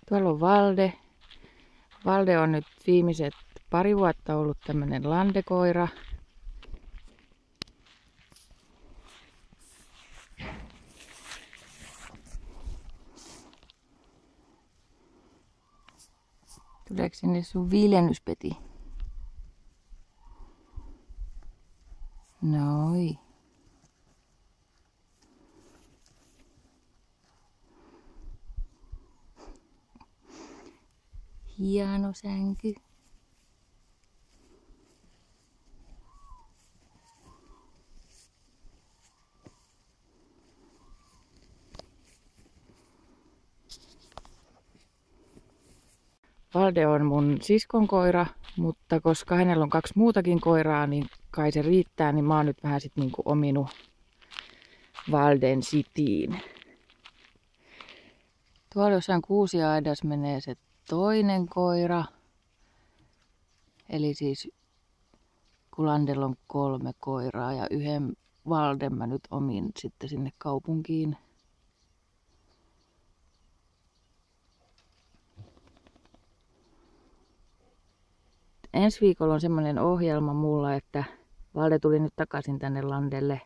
Tuolla on Valde. Valde on nyt viimeiset pari vuotta ollut tämmönen landekoira. Tuleeko sinne sun viljennyspeti? Noi. Hieno sänky. Valde on mun siskon koira, mutta koska hänellä on 2 muutakin koiraa, niin kai se riittää, niin mä oon nyt vähän sit niinku ominut Valden sitiin. Tuolla jossain kuusiaidassa menee se toinen koira. Eli siis kun Landella on 3 koiraa ja yhden Valden mä nyt omin sitten sinne kaupunkiin. Ensi viikolla on semmoinen ohjelma mulla, että Valde tuli nyt takaisin tänne Landelle,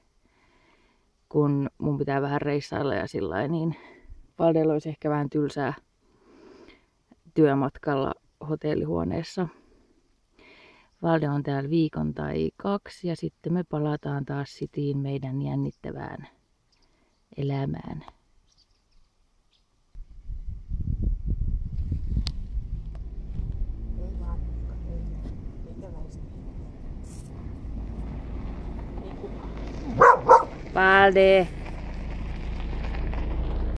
kun mun pitää vähän reissailla ja sillain, niin Valdella olisi ehkä vähän tylsää työmatkalla hotellihuoneessa. Valde on täällä viikon tai 2 ja sitten me palataan taas sitiin meidän jännittävään elämään. Valde!